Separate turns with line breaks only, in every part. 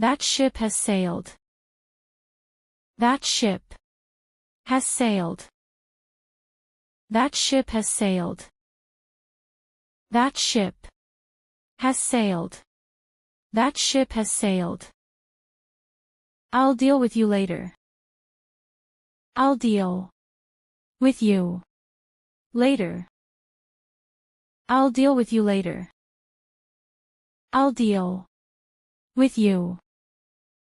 That ship has sailed. That ship has sailed. That ship has sailed. That ship has sailed. That ship has sailed. I'll deal with you later. I'll deal with you later. I'll deal with you later. I'll deal with you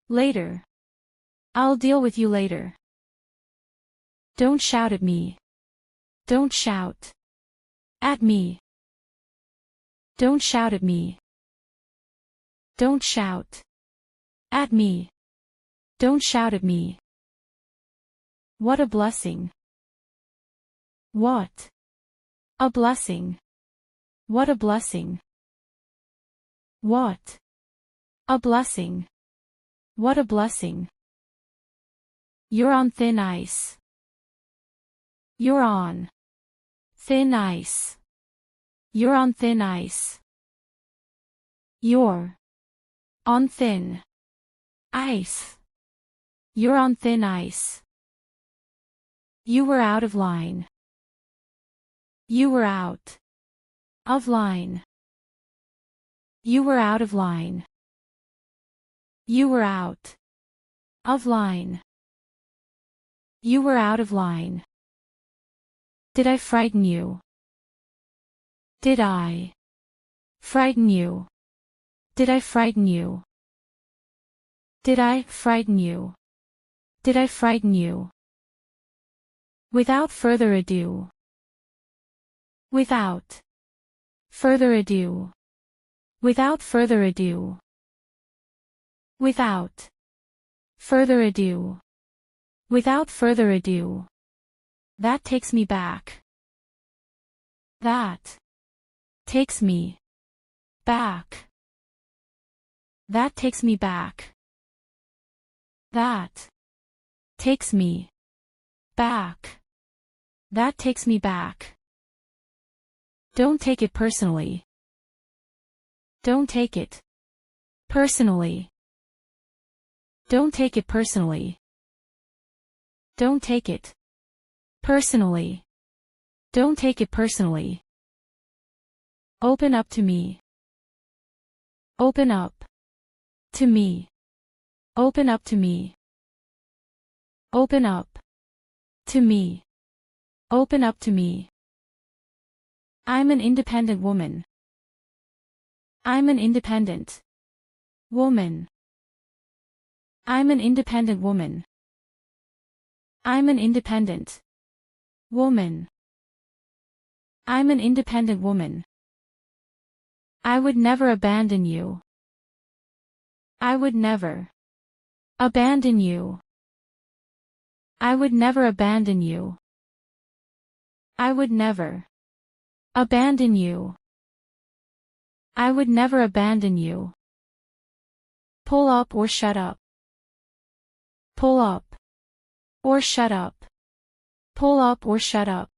later. I'll deal with you later. Don't shout at me. Don't shout at me. Don't shout at me. Don't shout at me. Don't shout at me. What a blessing. What a blessing. What a blessing. What a blessing. What a blessing. You're on thin ice. You're on thin ice. You're on thin ice. You're on thin ice. You're on thin ice. You were out of line. You were out of line. You were out of line. You were out of line. You were out of line. Did I frighten you? Did I frighten you? Did I frighten you? Did I frighten you? Did I frighten you? Without further ado. Without further ado. Without further ado. Without further ado. Without further ado. That takes me back. That takes me back. That takes me back. That takes me back. That takes me back. Don't take it personally. Don't take it personally. Don't take it personally. Don't take it personally. Don't take it personally. Open up to me. Open up to me. Open up to me. Open up to me. Open up to me. I'm an independent woman. I'm an independent woman. I'm an independent woman. I'm an independent woman. I'm an independent woman. I would never abandon you. I would never abandon you. I would never abandon you. I would never abandon you. I would never abandon you. Pull up or shut up. Pull up or shut up. Pull up or shut up.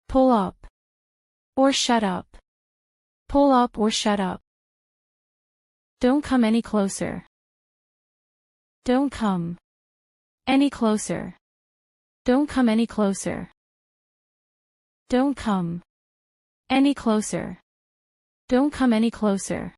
Pull up or shut up. Pull up or shut up. Don't come any closer. Don't come any closer. Don't come any closer. Don't come any closer. Don't come any closer.